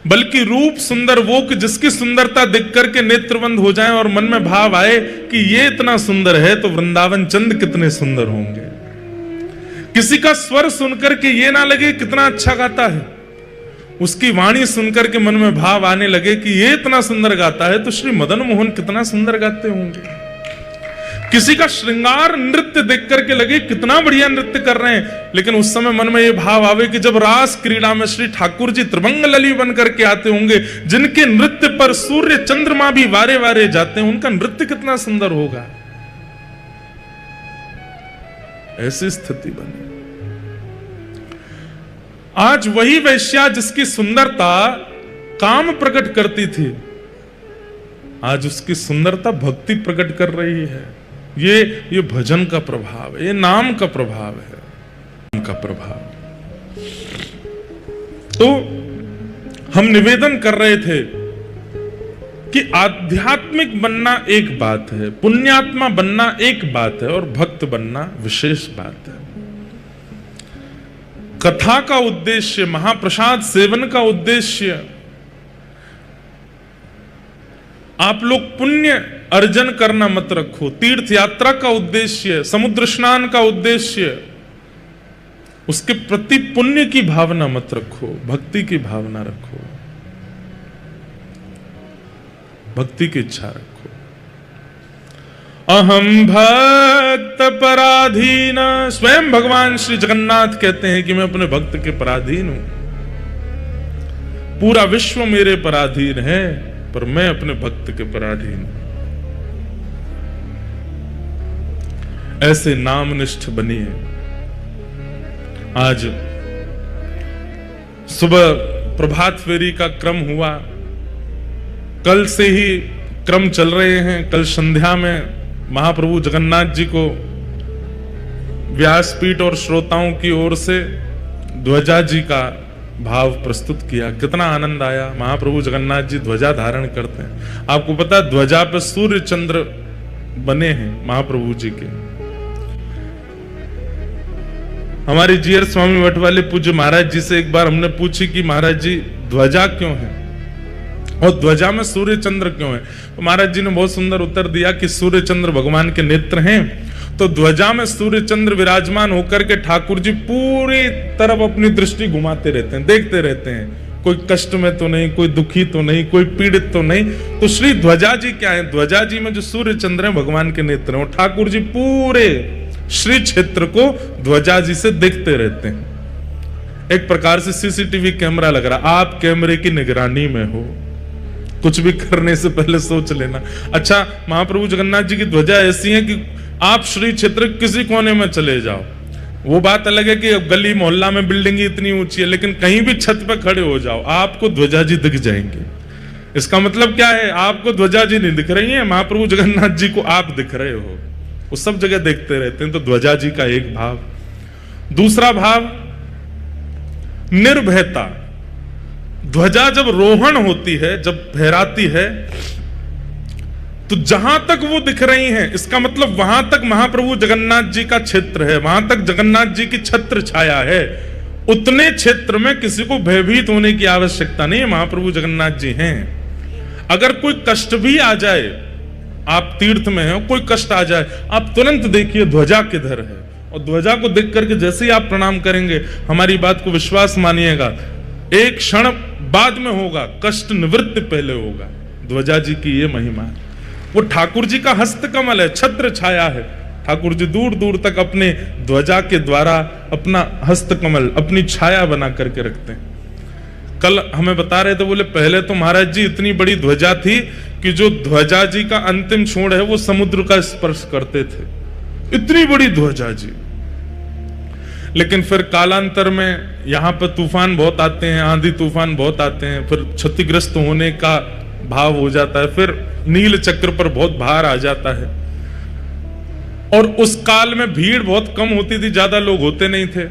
बल्कि रूप सुंदर वो कि जिसकी सुंदरता देख करके नेत्रबंद हो जाए और मन में भाव आए कि ये इतना सुंदर है तो वृंदावन चंद कितने सुंदर होंगे। किसी का स्वर सुनकर के ये ना लगे कितना अच्छा गाता है, उसकी वाणी सुनकर के मन में भाव आने लगे कि ये इतना सुंदर गाता है तो श्री मदन मोहन कितना सुंदर गाते होंगे। किसी का श्रृंगार नृत्य देख करके लगे कितना बढ़िया नृत्य कर रहे हैं, लेकिन उस समय मन में यह भाव आवे कि जब रास क्रीड़ा में श्री ठाकुर जी त्रिभंग लली बन करके आते होंगे, जिनके नृत्य पर सूर्य चंद्रमा भी वारे वारे जाते हैं, उनका नृत्य कितना सुंदर होगा। ऐसी स्थिति बनी। आज वही वैश्या जिसकी सुंदरता काम प्रकट करती थी, आज उसकी सुंदरता भक्ति प्रकट कर रही है। ये भजन का प्रभाव है, ये नाम का प्रभाव है, नाम का प्रभाव। तो हम निवेदन कर रहे थे कि आध्यात्मिक बनना एक बात है, पुण्यात्मा बनना एक बात है और भक्त बनना विशेष बात है। कथा का उद्देश्य, महाप्रसाद सेवन का उद्देश्य आप लोग पुण्य अर्जन करना मत रखो, तीर्थ यात्रा का उद्देश्य, समुद्र स्नान का उद्देश्य, उसके प्रति पुण्य की भावना मत रखो, भक्ति की भावना रखो, भक्ति की इच्छा रखो। अहम भक्त पराधीन, स्वयं भगवान श्री जगन्नाथ कहते हैं कि मैं अपने भक्त के पराधीन हूं, पूरा विश्व मेरे पराधीन है पर मैं अपने भक्त के पराधीन हूं। ऐसे नामनिष्ठ बनिए। आज सुबह प्रभात फेरी का क्रम हुआ, कल से ही क्रम चल रहे हैं। कल संध्या में महाप्रभु जगन्नाथ जी को व्यासपीठ और श्रोताओं की ओर से ध्वजा जी का भाव प्रस्तुत किया। कितना आनंद आया। महाप्रभु जगन्नाथ जी ध्वजा धारण करते हैं। आपको पता है ध्वजा पे सूर्य चंद्र बने हैं महाप्रभु जी के। हमारे जीयर स्वामी मठ वाले पूज्य महाराज जी से एक बार हमने पूछी कि महाराज जी ध्वजा क्यों है और ध्वजा में सूर्य चंद्र क्यों है? तो महाराज जी ने बहुत सुंदर उत्तर दिया कि सूर्य चंद्र भगवान के नेत्र हैं, तो ध्वजा में सूर्य चंद्र विराजमान होकर के ठाकुर जी पूरी तरफ अपनी दृष्टि घुमाते रहते हैं, देखते रहते हैं, कोई कष्ट में तो नहीं, कोई दुखी तो नहीं, कोई पीड़ित तो नहीं। तो श्री ध्वजा जी क्या है? ध्वजा जी में जो सूर्य चंद्र है भगवान के नेत्र हैं, और ठाकुर जी पूरे श्री क्षेत्र को ध्वजा जी से देखते रहते हैं। एक प्रकार से सीसीटीवी कैमरा लग रहा। आप कैमरे की निगरानी में हो, कुछ भी करने से पहले सोच लेना। अच्छा, महाप्रभु जगन्नाथ जी की ध्वजा ऐसी है कि आप श्री क्षेत्र किसी कोने में चले जाओ, वो बात अलग है कि गली मोहल्ला में बिल्डिंग इतनी ऊंची है, लेकिन कहीं भी छत पे खड़े हो जाओ आपको ध्वजा जी दिख जाएंगे। इसका मतलब क्या है? आपको ध्वजा जी नहीं दिख रही है, महाप्रभु जगन्नाथ जी को आप दिख रहे हो। वो सब जगह देखते रहते हैं। तो ध्वजा जी का एक भाव। दूसरा भाव निर्भयता। ध्वजा जब रोहण होती है, जब फहराती है, तो जहां तक वो दिख रही हैं, इसका मतलब वहां तक महाप्रभु जगन्नाथ जी का क्षेत्र है, वहां तक जगन्नाथ जी की छत्र छाया है। उतने क्षेत्र में किसी को भयभीत होने की आवश्यकता नहीं है, महाप्रभु जगन्नाथ जी हैं। अगर कोई कष्ट भी आ जाए, आप तीर्थ में हैं, कोई कष्ट आ जाए, आप तुरंत देखिए ध्वजा किधर है, और ध्वजा को देख करके जैसे ही आप प्रणाम करेंगे, हमारी बात को विश्वास मानिएगा, एक क्षण बाद में होगा, कष्ट निवृत्त पहले होगा। ध्वजा जी की ये महिमा है। वो ठाकुर जी का हस्त कमल है, छत्र छाया है। ठाकुर जी दूर दूर तक अपने ध्वजा के द्वारा अपना हस्त कमल, अपनी छाया बना करके रखते हैं। कल हमें बता रहे थे, बोले पहले तो महाराज जी इतनी बड़ी ध्वजा थी कि जो ध्वजा जी का अंतिम छोर है वो समुद्र का स्पर्श करते थे, इतनी बड़ी ध्वजा जी। लेकिन फिर कालांतर में यहाँ पर तूफान बहुत आते हैं, आंधी तूफान बहुत आते हैं, फिर क्षतिग्रस्त होने का भाव हो जाता है, फिर नील चक्र पर बहुत भार आ जाता है। और उस काल में भीड़ बहुत कम होती थी, ज्यादा लोग होते नहीं थे।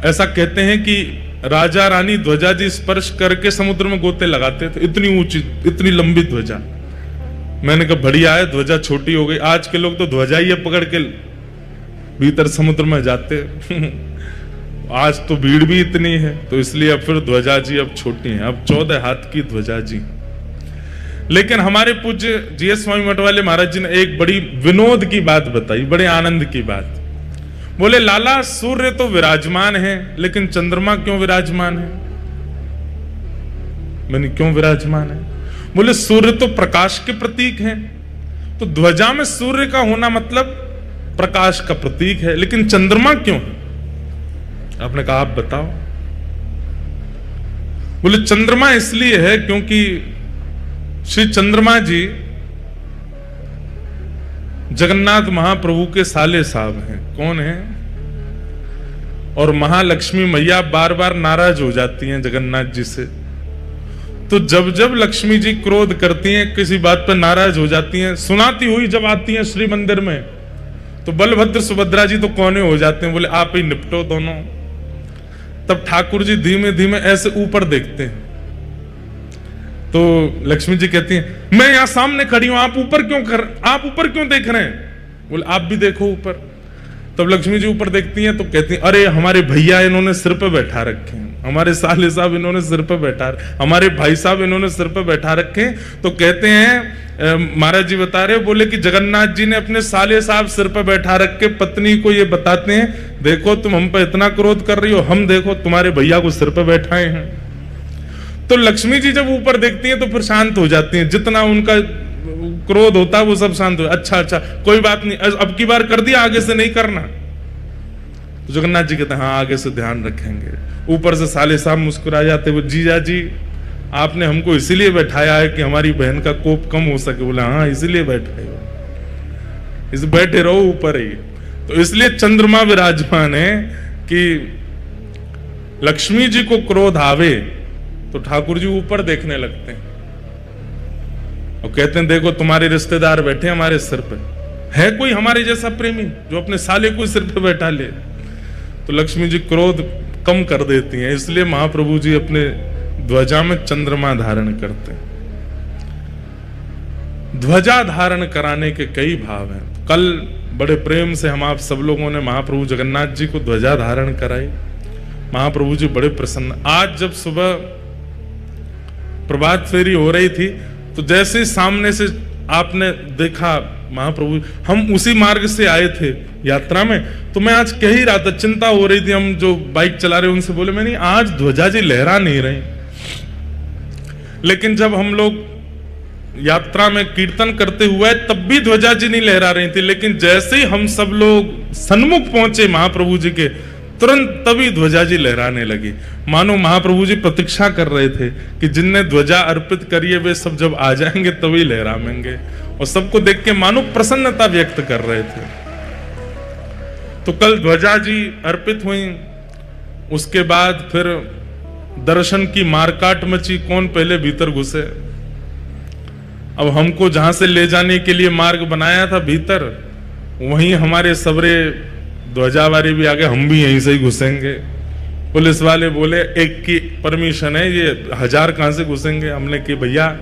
ऐसा कहते हैं कि राजा रानी ध्वजा जी स्पर्श करके समुद्र में गोते लगाते थे, इतनी ऊंची, इतनी लंबी ध्वजा। मैंने कहा बढ़िया है, ध्वजा छोटी हो गई। आज के लोग तो ध्वजा ही पकड़ के भीतर समुद्र में जाते आज तो भीड़ भी इतनी है, तो इसलिए अब फिर ध्वजा जी अब छोटी है, अब 14 हाथ की ध्वजा जी। लेकिन हमारे पूज्य जीएस स्वामी मठ वाले महाराज जी ने एक बड़ी विनोद की बात बताई, बड़े आनंद की बात। बोले लाला, सूर्य तो विराजमान है, लेकिन चंद्रमा क्यों विराजमान है? मैंने क्यों विराजमान है? बोले सूर्य तो प्रकाश के प्रतीक है, तो ध्वजा में सूर्य का होना मतलब प्रकाश का प्रतीक है, लेकिन चंद्रमा क्यों है? आपने कहा आप बताओ। बोले चंद्रमा इसलिए है क्योंकि श्री चंद्रमा जी जगन्नाथ महाप्रभु के साले साहब हैं। कौन है? और महालक्ष्मी मैया बार बार नाराज हो जाती हैं जगन्नाथ जी से। तो जब जब लक्ष्मी जी क्रोध करती हैं, किसी बात पर नाराज हो जाती हैं, सुनाती हुई जब आती हैं श्री मंदिर में, तो बलभद्र सुभद्रा जी तो कोने हो जाते हैं, बोले आप ही निपटो दोनों। तब ठाकुर जी धीमे धीमे ऐसे ऊपर देखते हैं, तो लक्ष्मी जी कहती हैं मैं यहां सामने खड़ी हूं, आप ऊपर क्यों देख रहे हैं? बोले आप भी देखो ऊपर। तब लक्ष्मी जी ऊपर देखती हैं तो कहती हैं अरे हमारे भैया इन्होंने सिर पे बैठा रखे हैं, हमारे साले साहब इन्होंने सिर पे बैठा, हमारे भाई साहब इन्होंने सिर पे बैठा रखे हैं। तो कहते हैं महाराज जी बता रहे, बोले कि जगन्नाथ जी ने अपने साले साहब सिर पे बैठा रख के पत्नी को ये बताते हैं, देखो तुम हम पे इतना क्रोध कर रही हो, हम देखो तुम्हारे भैया को सिर पे बैठाए हैं। तो लक्ष्मी जी जब ऊपर देखती हैं तो फिर शांत हो जाती हैं, जितना उनका क्रोध होता है वो सब शांत हो। अच्छा कोई बात नहीं, अब की बार कर दिया, आगे से नहीं करना। तो जगन्नाथ जी कहते हैं हाँ आगे से ध्यान रखेंगे। ऊपर से साले साहब मुस्कुरा जाते, वो जीजा जी आपने हमको इसीलिए बैठाया है कि हमारी बहन का कोप कम हो सके। बोला हाँ इसीलिए बैठाए हो, इस बैठे रहो ऊपर ही। तो इसलिए चंद्रमा विराजमान है कि लक्ष्मी जी को क्रोध आवे तो ठाकुर जी ऊपर देखने लगते हैं और कहते हैं देखो तुम्हारे रिश्तेदार बैठे हमारे सिर पे, है कोई हमारे जैसा प्रेमी जो अपने साले को सिर पे बैठा ले? तो लक्ष्मी जी क्रोध कम कर देती हैं, इसलिए महाप्रभु जी अपने ध्वजा में चंद्रमा धारण करते हैं। ध्वजा धारण कराने के कई भाव हैं। कल बड़े प्रेम से हम आप सब लोगों ने महाप्रभु जगन्नाथ जी को ध्वजा धारण कराई। महाप्रभु जी बड़े प्रसन्न। आज जब सुबह प्रभात फेरी हो रही थी तो जैसे सामने से आपने देखा महाप्रभु, हम उसी मार्ग से आए थे यात्रा में, तो मैं आज कह ही रहा था, चिंता हो रही थी, हम जो बाइक चला रहे उनसे बोले, मैं नहीं आज ध्वजा जी लहरा नहीं रही। लेकिन जब हम लोग यात्रा में कीर्तन करते हुए तब भी ध्वजा जी नहीं लहरा रही थी, लेकिन जैसे ही हम सब लोग सन्मुख पहुंचे महाप्रभु जी के, तुरंत तभी ध्वजा जी लहराने लगी। मानो महाप्रभु जी प्रतीक्षा कर रहे थे कि जिनने ध्वजा अर्पित करी है वे सब जब आ जाएंगे तभी लहराएंगे, और सबको देख के मानो प्रसन्नता व्यक्त कर रहे थे। तो कल ध्वजा जी अर्पित हुई, उसके बाद फिर दर्शन की मारकाट मची, कौन पहले भीतर घुसे। अब हमको जहां से ले जाने के लिए मार्ग बनाया था भीतर, वहीं हमारे सबरे ध्वजा वाले भी आ गए, हम भी यहीं से ही घुसेंगे। पुलिस वाले बोले एक की परमिशन है, ये 1000 कहां से घुसेंगे? हमने कि भैया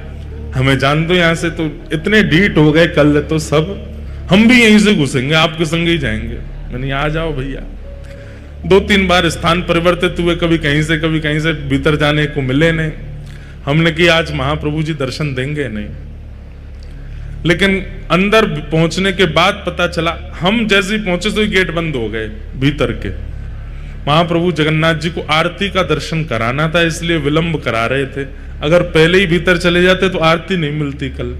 हमें जान दो यहाँ से। तो इतने ढीठ हो गए कल तो सब, हम भी यहीं से घुसेंगे, आपके संग ही जाएंगे। मैंने आ जाओ भैया। 2-3 बार स्थान परिवर्तित हुए, कभी कहीं से भीतर जाने को मिले नहीं। हमने कि आज महाप्रभु जी दर्शन देंगे नहीं। लेकिन अंदर पहुंचने के बाद पता चला, हम जैसे ही पहुंचे तो गेट बंद हो गए भीतर के। महाप्रभु जगन्नाथ जी को आरती का दर्शन कराना था, इसलिए विलंब करा रहे थे। अगर पहले ही भीतर चले जाते तो आरती नहीं मिलती कल।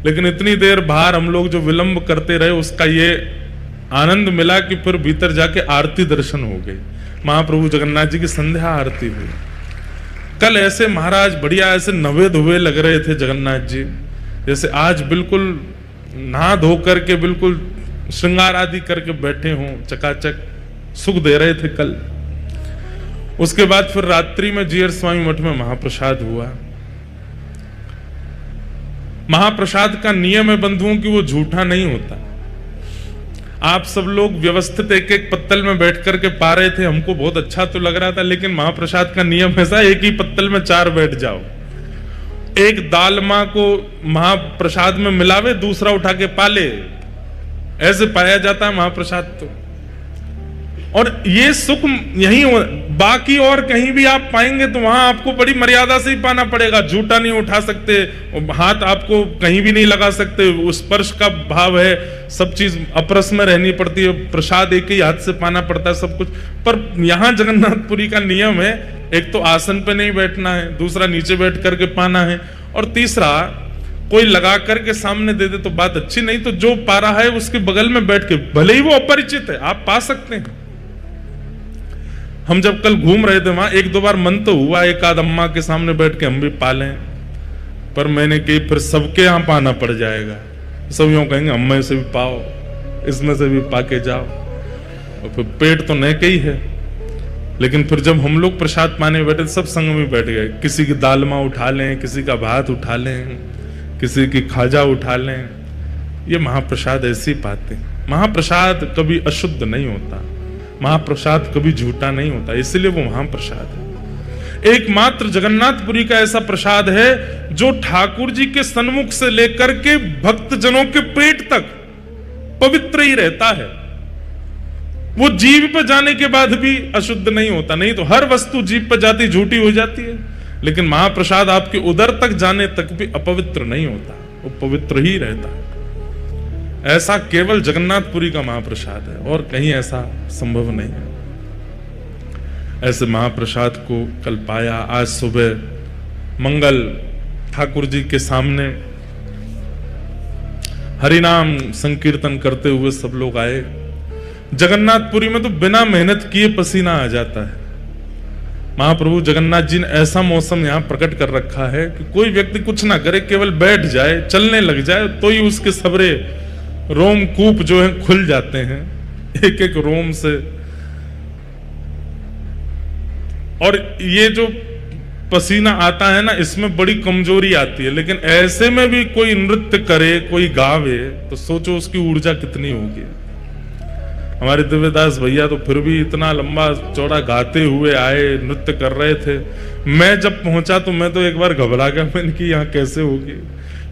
लेकिन इतनी देर बाहर हम लोग जो विलंब करते रहे, उसका ये आनंद मिला कि फिर भीतर जाके आरती दर्शन हो गई। महाप्रभु जगन्नाथ जी की संध्या आरती हुई। कल ऐसे महाराज बढ़िया ऐसे नवे धुवे लग रहे थे जगन्नाथ जी, जैसे आज बिल्कुल नहा धो करके बिल्कुल श्रृंगार आदि करके बैठे हों, चकाचक सुख दे रहे थे कल। उसके बाद फिर रात्रि में जीयर स्वामी मठ में महाप्रसाद हुआ। महाप्रसाद का नियम है बंधुओं कि वो झूठा नहीं होता। आप सब लोग व्यवस्थित एक एक पत्तल में बैठ करके पा रहे थे, हमको बहुत अच्छा तो लग रहा था, लेकिन महाप्रसाद का नियम ऐसा, एक ही पत्तल में 4 बैठ जाओ। एक दालमा को महाप्रसाद में मिलावे, दूसरा उठा के पाले, ऐसे पाया जाता है महाप्रसाद तो। और ये सुख यही हो, बाकी और कहीं भी आप पाएंगे तो वहां आपको बड़ी मर्यादा से ही पाना पड़ेगा। झूठा नहीं उठा सकते, हाथ आपको कहीं भी नहीं लगा सकते, उस स्पर्श का भाव है, सब चीज अपरस में रहनी पड़ती है, प्रसाद एक ही हाथ से पाना पड़ता है सब कुछ। पर यहां जगन्नाथपुरी का नियम है, एक तो आसन पे नहीं बैठना है, दूसरा नीचे बैठ करके पाना है, और तीसरा कोई लगा करके सामने दे दे तो बात अच्छी नहीं, तो जो पा रहा है उसके बगल में बैठ के, भले ही वो अपरिचित है, आप पा सकते हैं। हम जब कल घूम रहे थे वहां 1-2 बार मन तो हुआ एक आध अम्मा के सामने बैठ के हम भी पालें, पर मैंने कही फिर सबके यहां पाना पड़ जाएगा, सब यूं कहेंगे अम्मा से भी पाओ, इसमें से भी पाके जाओ, और फिर पेट तो न के ही है। लेकिन फिर जब हम लोग प्रसाद पाने बैठे सब संग में बैठ गए, किसी की दालमा उठा लें, किसी का भात उठा लें, किसी की खाजा उठा लें। ये महाप्रसाद ऐसी पाते। महाप्रसाद कभी अशुद्ध नहीं होता, महाप्रसाद कभी झूठा नहीं होता, इसलिए वो महाप्रसाद है। एकमात्र जगन्नाथपुरी का ऐसा प्रसाद है जो ठाकुर जी के सन्मुख से लेकर के भक्तजनों के पेट तक पवित्र ही रहता है। वो जीभ पर जाने के बाद भी अशुद्ध नहीं होता, नहीं तो हर वस्तु जीभ पर जाती झूठी हो जाती है, लेकिन महाप्रसाद आपके उदर तक जाने तक भी अपवित्र नहीं होता, वो पवित्र ही रहता है। ऐसा केवल जगन्नाथपुरी का महाप्रसाद है, और कहीं ऐसा संभव नहीं है। ऐसे महाप्रसाद को कल पाया। आज सुबह मंगल ठाकुर जी के सामने हरिनाम संकीर्तन करते हुए सब लोग आए। जगन्नाथपुरी में तो बिना मेहनत किए पसीना आ जाता है। महाप्रभु जगन्नाथ जी ने ऐसा मौसम यहां प्रकट कर रखा है कि कोई व्यक्ति कुछ ना करे, केवल बैठ जाए, चलने लग जाए, तो ही उसके सबरे रोमकूप जो है खुल जाते हैं, एक एक रोम से। और ये जो पसीना आता है ना, इसमें बड़ी कमजोरी आती है, लेकिन ऐसे में भी कोई नृत्य करे, कोई गावे, तो सोचो उसकी ऊर्जा कितनी होगी। हमारे दिव्यदास भैया तो फिर भी इतना लंबा चौड़ा गाते हुए आए, नृत्य कर रहे थे। मैं जब पहुंचा तो मैं तो एक बार घबरा गया, मैंने कि यहाँ कैसे होगी,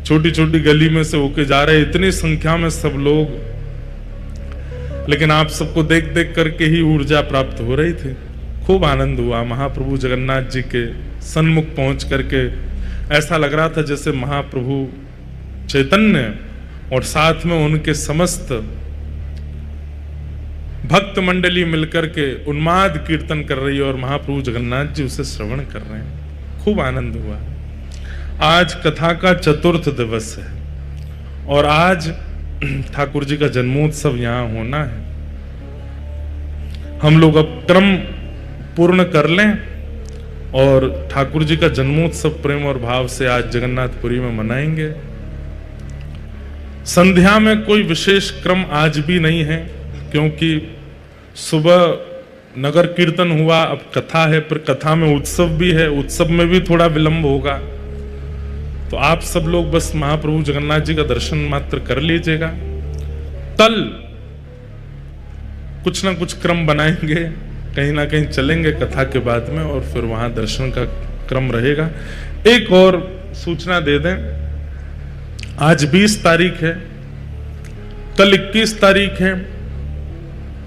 छोटी छोटी गली में से होके जा रहे, इतनी संख्या में सब लोग, लेकिन आप सबको देख देख करके ही ऊर्जा प्राप्त हो रही थी। खूब आनंद हुआ। महाप्रभु जगन्नाथ जी के सन्मुख पहुंच करके ऐसा लग रहा था जैसे महाप्रभु चैतन्य और साथ में उनके समस्त भक्त मंडली मिलकर के उन्माद कीर्तन कर रही है और महाप्रभु जगन्नाथ जी उसे श्रवण कर रहे हैं। खूब आनंद हुआ। आज कथा का चतुर्थ दिवस है और आज ठाकुर जी का जन्मोत्सव यहां होना है। हम लोग अब क्रम पूर्ण कर लें और ठाकुर जी का जन्मोत्सव प्रेम और भाव से आज जगन्नाथपुरी में मनाएंगे। संध्या में कोई विशेष क्रम आज भी नहीं है, क्योंकि सुबह नगर कीर्तन हुआ, अब कथा है, फिर कथा में उत्सव भी है, उत्सव में भी थोड़ा विलंब होगा। तो आप सब लोग बस महाप्रभु जगन्नाथ जी का दर्शन मात्र कर लीजिएगा। कल कुछ ना कुछ क्रम बनाएंगे, कहीं ना कहीं चलेंगे कथा के बाद में और फिर वहां दर्शन का क्रम रहेगा। एक और सूचना दे दें, आज 20 तारीख है, कल 21 तारीख है,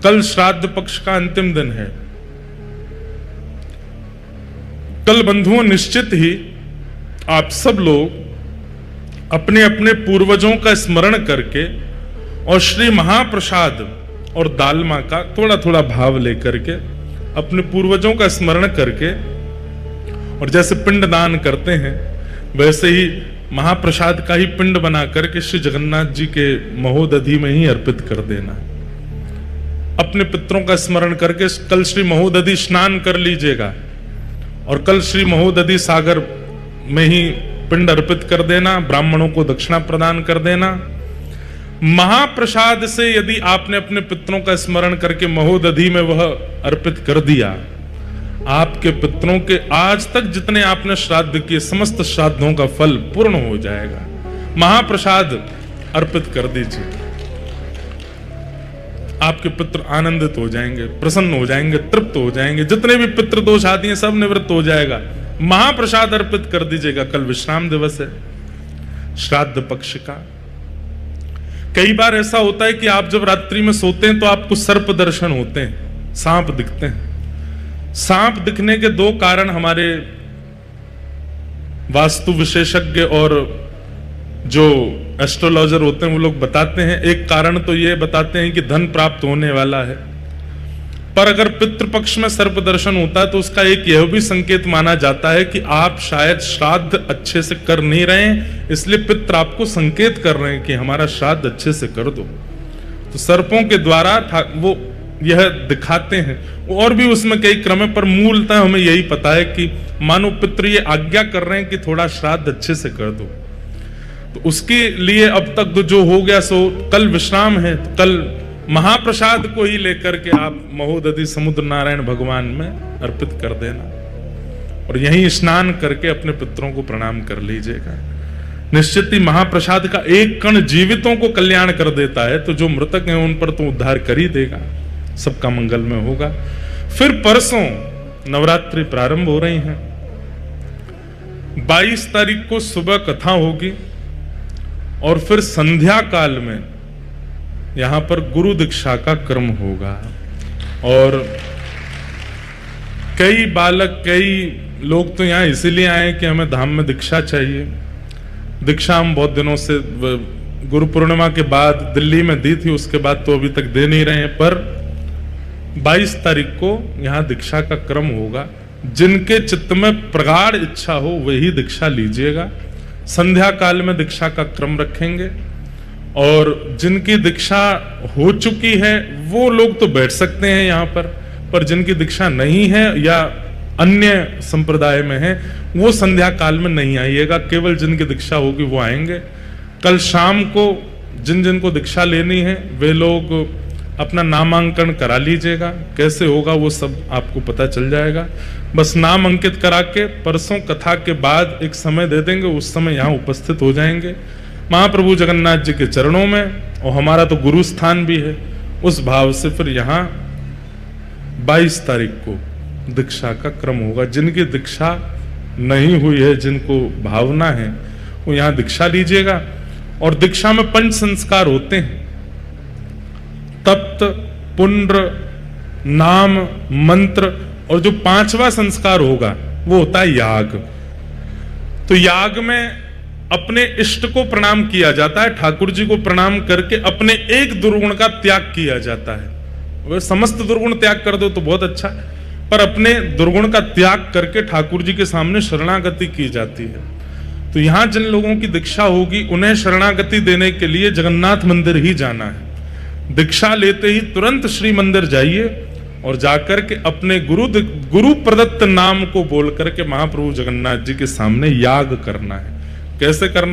कल श्राद्ध पक्ष का अंतिम दिन है। कल बंधुओं निश्चित ही आप सब लोग अपने अपने पूर्वजों का स्मरण करके और श्री महाप्रसाद और दालमा का थोड़ा थोड़ा भाव लेकर के अपने पूर्वजों का स्मरण करके और जैसे पिंड दान करते हैं वैसे ही महाप्रसाद का ही पिंड बना करके श्री जगन्नाथ जी के महोदधि में ही अर्पित कर देना। अपने पितरों का स्मरण करके कल श्री महोदधि स्नान कर लीजिएगा और कल श्री महोदधि सागर में ही पिंड अर्पित कर देना, ब्राह्मणों को दक्षिणा प्रदान कर देना। महाप्रसाद से यदि आपने अपने पितरों का स्मरण करके महोदधि में वह अर्पित कर दिया, आपके पितरों के आज तक जितने आपने श्राद्ध किए समस्त श्राद्धों का फल पूर्ण हो जाएगा। महाप्रसाद अर्पित कर दीजिए, आपके पितृ आनंदित हो जाएंगे, प्रसन्न हो जाएंगे, तृप्त हो जाएंगे, जितने भी पितृ दोष आदि हैं सब निवृत्त हो जाएगा। महाप्रसाद अर्पित कर दीजिएगा। कल विश्राम दिवस है श्राद्ध पक्ष का। कई बार ऐसा होता है कि आप जब रात्रि में सोते हैं तो आपको सर्प दर्शन होते हैं, सांप दिखते हैं। सांप दिखने के दो कारण हमारे वास्तु विशेषज्ञ और जो एस्ट्रोलॉजर होते हैं वो लोग बताते हैं। एक कारण तो ये बताते हैं कि धन प्राप्त होने वाला है, पर अगर पितृपक्ष में सर्प दर्शन होता है तो उसका एक यह भी संकेत माना जाता है कि आप शायद श्राद्ध अच्छे से कर नहीं रहे हैं, इसलिए पितृ आपको संकेत कर रहे हैं कि हमारा श्राद्ध अच्छे से कर दो। तो सर्पों के द्वारा वो यह दिखाते हैं। और भी उसमें कई क्रम है, पर मूलतः हमें यही पता है कि मानो पितृ ये आज्ञा कर रहे हैं कि थोड़ा श्राद्ध अच्छे से कर दो। तो उसके लिए अब तक तो जो हो गया सो कल विश्राम है, तो कल महाप्रसाद को ही लेकर के आप महोदधि समुद्र नारायण भगवान में अर्पित कर देना और यहीं स्नान करके अपने पितरों को प्रणाम कर लीजिएगा। निश्चित ही महाप्रसाद का एक कण जीवितों को कल्याण कर देता है, तो जो मृतक हैं उन पर तो उद्धार कर ही देगा, सबका मंगल में होगा। फिर परसों नवरात्रि प्रारंभ हो रही हैं। 22 तारीख को सुबह कथा होगी और फिर संध्या काल में यहां पर गुरु दीक्षा का क्रम होगा। और कई बालक, कई लोग तो यहां इसीलिए आए कि हमें धाम में दीक्षा चाहिए। दीक्षा हम बहुत दिनों से गुरु पूर्णिमा के बाद दिल्ली में दी थी, उसके बाद तो अभी तक दे नहीं रहे हैं, पर 22 तारीख को यहां दीक्षा का क्रम होगा। जिनके चित्त में प्रगाढ़ इच्छा हो वही दीक्षा लीजिएगा। संध्या काल में दीक्षा का क्रम रखेंगे और जिनकी दीक्षा हो चुकी है वो लोग तो बैठ सकते हैं यहाँ पर जिनकी दीक्षा नहीं है या अन्य संप्रदाय में है वो संध्या काल में नहीं आइएगा। केवल जिनकी दीक्षा होगी वो आएंगे। कल शाम को जिन जिनको दीक्षा लेनी है वे लोग अपना नामांकन करा लीजिएगा। कैसे होगा वो सब आपको पता चल जाएगा। बस नाम अंकित करा के परसों कथा के बाद एक समय दे देंगे, उस समय यहाँ उपस्थित हो जाएंगे महाप्रभु जगन्नाथ जी के चरणों में। और हमारा तो गुरु स्थान भी है, उस भाव से फिर यहाँ 22 तारीख को दीक्षा का क्रम होगा। जिनकी दीक्षा नहीं हुई है, जिनको भावना है, वो यहाँ दीक्षा लीजिएगा। और दीक्षा में 5 संस्कार होते हैं, तप्त, पुण्ड्र, नाम, मंत्र, और जो 5वां संस्कार होगा वो होता है याग। तो याग में अपने इष्ट को प्रणाम किया जाता है, ठाकुर जी को प्रणाम करके अपने एक दुर्गुण का त्याग किया जाता है। वह समस्त दुर्गुण त्याग कर दो तो बहुत अच्छा, पर अपने दुर्गुण का त्याग करके ठाकुर जी के सामने शरणागति की जाती है। तो यहां जिन लोगों की दीक्षा होगी उन्हें शरणागति देने के लिए जगन्नाथ मंदिर ही जाना है। दीक्षा लेते ही तुरंत श्री मंदिर जाइए और जाकर के अपने गुरु प्रदत्त नाम को बोल करके महाप्रभु जगन्नाथ जी के सामने याग करना है। कैसे करना